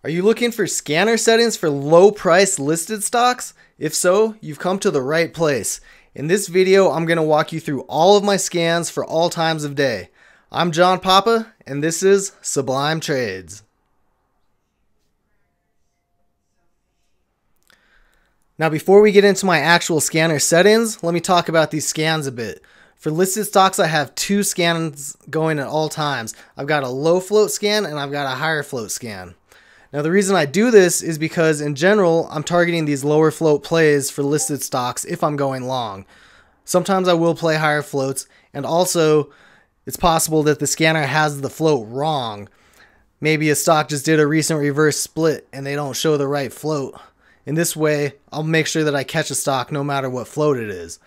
Are you looking for scanner settings for low price listed stocks? If so, you've come to the right place. In this video, I'm going to walk you through all of my scans for all times of day. I'm John Papa, and this is Sublime Trades. Now before we get into my actual scanner settings, let me talk about these scans a bit. For listed stocks, I have two scans going at all times. I've got a low float scan and I've got a higher float scan. Now the reason I do this is because in general, I'm targeting these lower float plays for listed stocks if I'm going long. Sometimes I will play higher floats, and also it's possible that the scanner has the float wrong. Maybe a stock just did a recent reverse split and they don't show the right float. In this way, I'll make sure that I catch a stock no matter what float it is.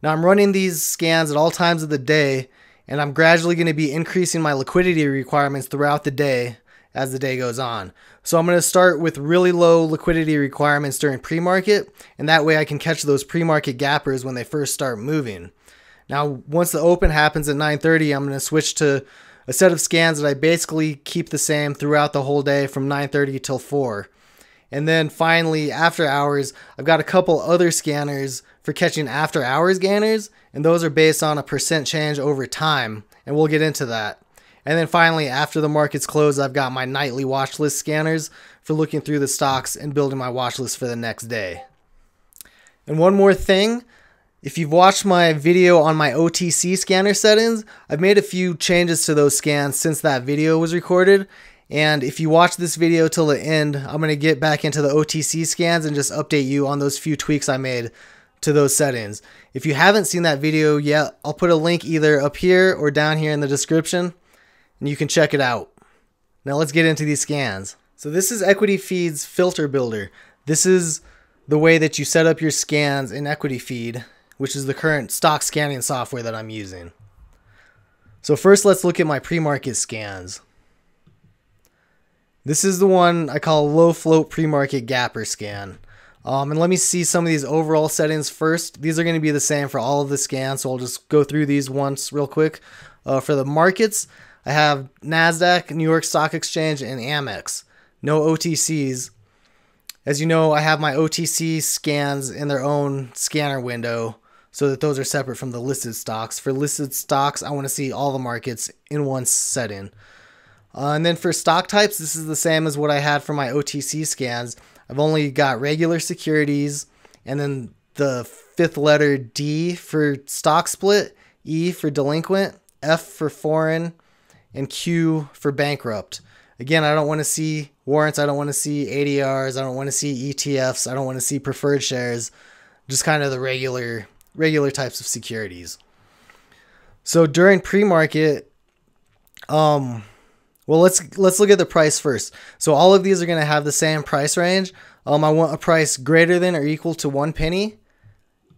Now I'm running these scans at all times of the day, and I'm gradually going to be increasing my liquidity requirements throughout the day as the day goes on. So I'm going to start with really low liquidity requirements during pre-market, and that way I can catch those pre-market gappers when they first start moving. Now once the open happens at 9:30, I'm going to switch to a set of scans that I basically keep the same throughout the whole day from 9:30 till 4. And then finally, after hours, I've got a couple other scanners for catching after hours gainers, and those are based on a percent change over time, and we'll get into that. And then finally, after the markets close, I've got my nightly watch list scanners for looking through the stocks and building my watch list for the next day. And one more thing, if you've watched my video on my OTC scanner settings, I've made a few changes to those scans since that video was recorded. And if you watch this video till the end, I'm going to get back into the OTC scans and just update you on those few tweaks I made to those settings. If you haven't seen that video yet, I'll put a link either up here or down here in the description, and you can check it out. Now let's get into these scans. So this is Equityfeed's filter builder. This is the way that you set up your scans in Equityfeed, which is the current stock scanning software that I'm using. So first let's look at my pre-market scans. This is the one I call low float pre-market gapper scan. And let me see some of these overall settings first. These are going to be the same for all of the scans, so I'll just go through these once real quick. For the markets, I have NASDAQ, New York Stock Exchange, and Amex. No OTCs. As you know, I have my OTC scans in their own scanner window so that those are separate from the listed stocks. For listed stocks, I want to see all the markets in one setting. And then for stock types, this is the same as what I had for my OTC scans. I've only got regular securities, and then the fifth letter D for stock split, E for delinquent, F for foreign, and Q for bankrupt. Again, I don't want to see warrants, I don't want to see ADRs, I don't want to see ETFs, I don't want to see preferred shares, just kind of the regular types of securities. So during pre-market, well, let's look at the price first. So all of these are going to have the same price range. I want a price greater than or equal to 1 penny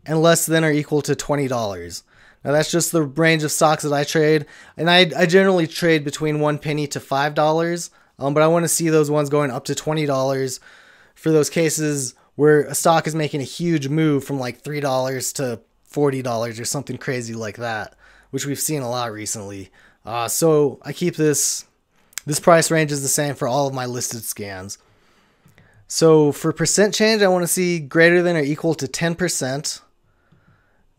and less than or equal to $20. Now that's just the range of stocks that I trade, and I generally trade between 1 penny to $5. But I want to see those ones going up to $20 for those cases where a stock is making a huge move from like $3 to $40 or something crazy like that, which we've seen a lot recently. So I keep this price range is the same for all of my listed scans. So for percent change, I want to see greater than or equal to 10%.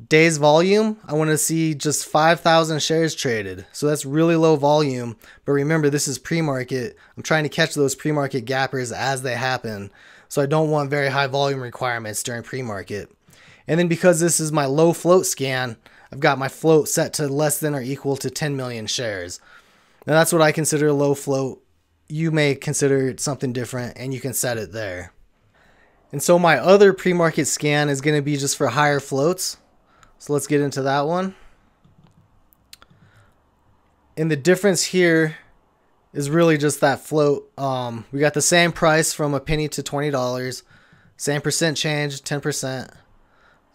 Days volume, I want to see just 5,000 shares traded. So that's really low volume. But remember, this is pre-market. I'm trying to catch those pre-market gappers as they happen. So I don't want very high volume requirements during pre-market. And then because this is my low float scan, I've got my float set to less than or equal to 10 million shares. Now that's what I consider low float. You may consider it something different, and you can set it there. And so my other pre-market scan is going to be just for higher floats. So let's get into that one. And the difference here is really just that float. We got the same price from a penny to $20. Same percent change, 10%.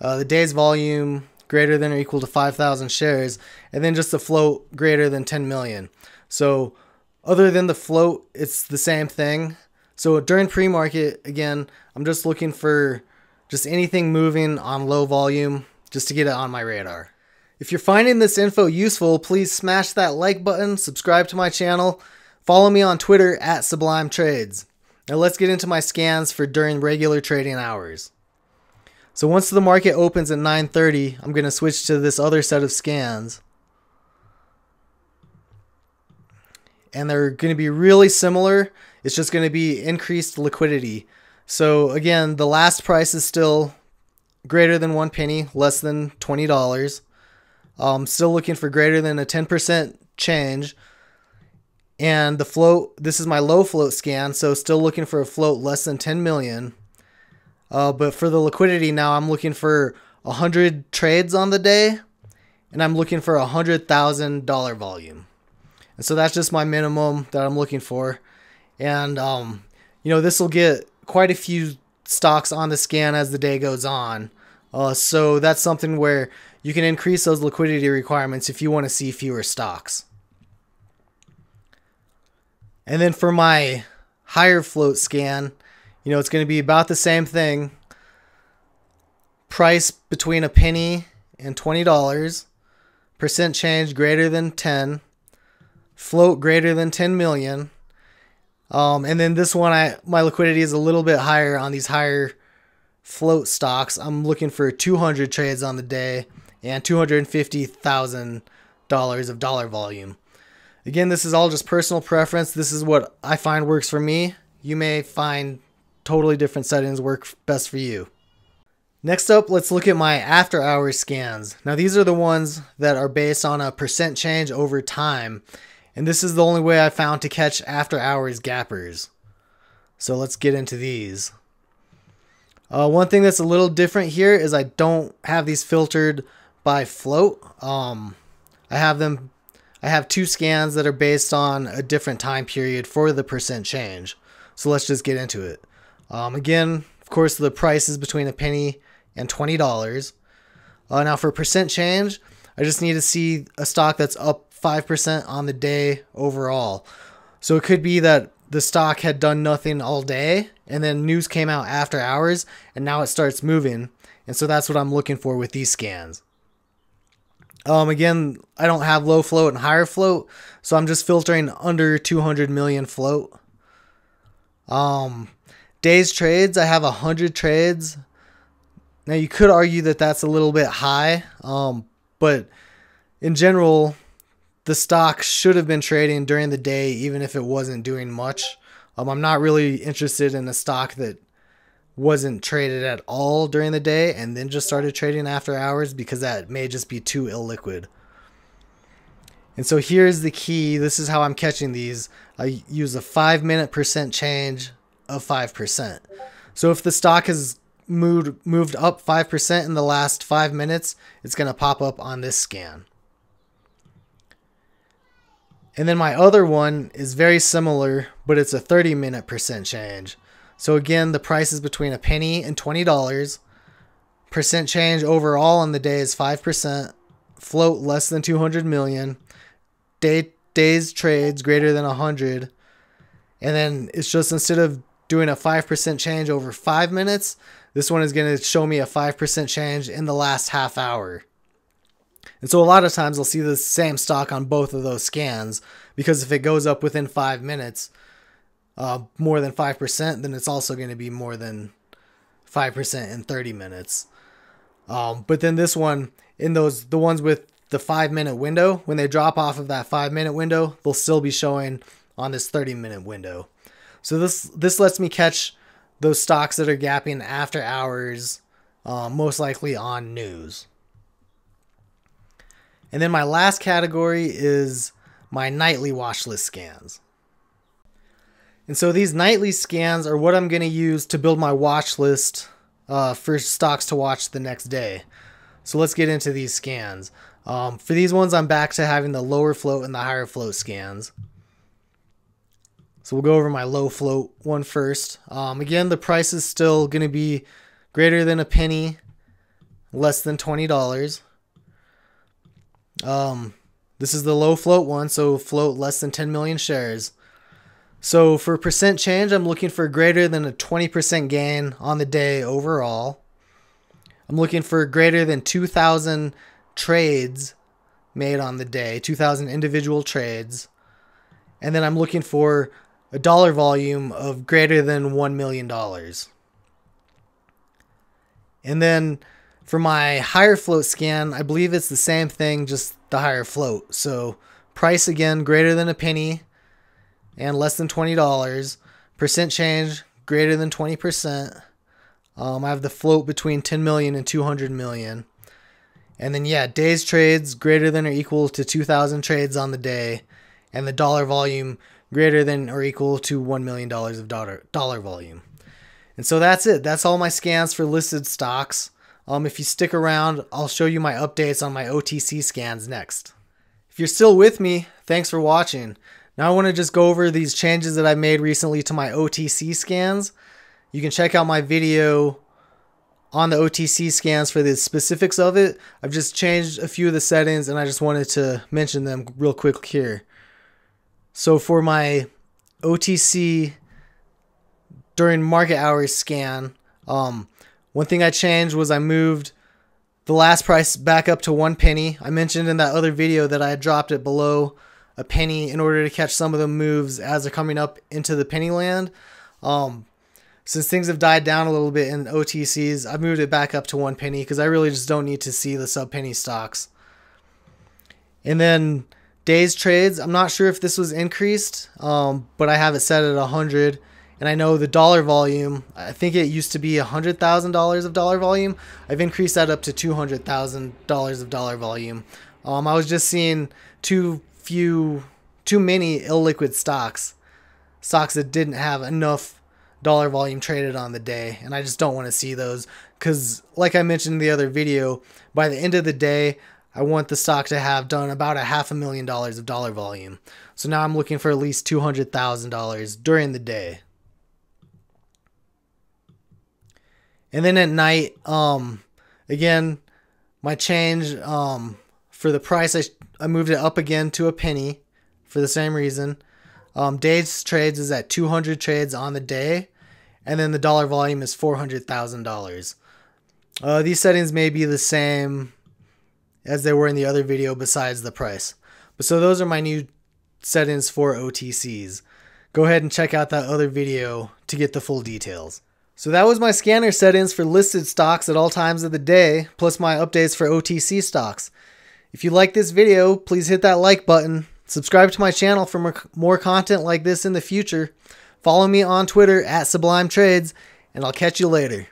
The day's volume greater than or equal to 5,000 shares. And then just the float greater than 10 million. So other than the float, it's the same thing. So during pre-market, again, I'm just looking for just anything moving on low volume just to get it on my radar. If you're finding this info useful, please smash that like button, subscribe to my channel, follow me on Twitter @SublimeTrades. Now let's get into my scans for during regular trading hours. So once the market opens at 9:30, I'm going to switch to this other set of scans. And they're going to be really similar. It's just going to be increased liquidity. So again, the last price is still greater than 1 penny, less than $20. Still looking for greater than a 10% change. And the float, this is my low float scan, so still looking for a float less than 10 million. But for the liquidity now, I'm looking for 100 trades on the day, and I'm looking for $100,000 volume. And so that's just my minimum that I'm looking for. And, this will get quite a few stocks on the scan as the day goes on. So that's something where you can increase those liquidity requirements if you want to see fewer stocks. And then for my higher float scan, it's going to be about the same thing. Price between a penny and $20. Percent change greater than 10. Float greater than 10 million. And then this one, my liquidity is a little bit higher on these higher float stocks. I'm looking for 200 trades on the day and $250,000 of dollar volume. Again, this is all just personal preference. This is what I find works for me. You may find totally different settings work best for you. Next up, let's look at my after hours scans. Now these are the ones that are based on a percent change over time. And this is the only way I found to catch after hours gappers. So let's get into these. One thing that's a little different here is I don't have these filtered by float. I have two scans that are based on a different time period for the percent change. So let's just get into it. Again, of course, the price is between a penny and $20. Now for percent change, I just need to see a stock that's up 5% on the day overall. So it could be that the stock had done nothing all day and then news came out after hours and now it starts moving. And so that's what I'm looking for with these scans. Again, I don't have low float and higher float, so I'm just filtering under 200 million float. Days trades, I have 100 trades. Now you could argue that that's a little bit high, but in general, the stock should have been trading during the day even if it wasn't doing much. I'm not really interested in a stock that wasn't traded at all during the day and then just started trading after hours, because that may just be too illiquid. And so here's the key. This is how I'm catching these. I use a 5-minute percent change of 5%. So if the stock has moved up 5% in the last 5 minutes, it's going to pop up on this scan. And then my other one is very similar, but it's a 30-minute percent change. So again, the price is between a penny and $20. Percent change overall on the day is 5%. Float less than 200 million. Days trades greater than 100. And then it's just, instead of doing a 5% change over 5 minutes, this one is going to show me a 5% change in the last half hour. And so a lot of times I'll see the same stock on both of those scans, because if it goes up within 5 minutes, more than 5%, then it's also going to be more than 5% in 30 minutes. But then this one, the ones with the 5-minute window, when they drop off of that 5-minute window, they'll still be showing on this 30-minute window. So this lets me catch those stocks that are gapping after hours, most likely on news. And then my last category is my nightly watch list scans. And so these nightly scans are what I'm going to use to build my watch list for stocks to watch the next day. So let's get into these scans. For these ones, I'm back to having the lower float and the higher float scans. So we'll go over my low float one first. Again, the price is still going to be greater than a penny, less than $20. This is the low float one, so float less than 10 million shares. So for percent change, I'm looking for greater than a 20% gain on the day overall. I'm looking for greater than 2,000 trades made on the day, 2,000 individual trades. And then I'm looking for a dollar volume of greater than $1 million. And then for my higher float scan, I believe it's the same thing, just the higher float. So price again, greater than a penny and less than $20. Percent change, greater than 20%. I have the float between 10 million and 200 million. And then, yeah, days trades greater than or equal to 2,000 trades on the day. And the dollar volume greater than or equal to $1 million of dollar volume. And so that's it. That's all my scans for listed stocks. If you stick around, I'll show you my updates on my OTC scans next. If you're still with me, thanks for watching. Now I want to just go over these changes that I made recently to my OTC scans. You can check out my video on the OTC scans for the specifics of it. I've just changed a few of the settings and I just wanted to mention them real quick here. So for my OTC during market hours scan, one thing I changed was I moved the last price back up to 1 penny. I mentioned in that other video that I had dropped it below a penny in order to catch some of the moves as they're coming up into the penny land. Since things have died down a little bit in OTCs, I've moved it back up to 1 penny because I really just don't need to see the sub-penny stocks. And then days trades, I'm not sure if this was increased, but I have it set at 100. And I know the dollar volume, I think it used to be $100,000 of dollar volume. I've increased that up to $200,000 of dollar volume. I was just seeing too many illiquid stocks that didn't have enough dollar volume traded on the day, and I just don't want to see those because, like I mentioned in the other video, by the end of the day I want the stock to have done about $500,000 of dollar volume. So now I'm looking for at least $200,000 during the day. And then at night, again, my change for the price, I moved it up again to a penny for the same reason. Days trades is at 200 trades on the day, and then the dollar volume is $400,000. These settings may be the same as they were in the other video besides the price. But so those are my new settings for OTCs. Go ahead and check out that other video to get the full details. So that was my scanner settings for listed stocks at all times of the day, plus my updates for OTC stocks. If you like this video, please hit that like button. Subscribe to my channel for more content like this in the future. Follow me on Twitter @SublimeTrades, and I'll catch you later.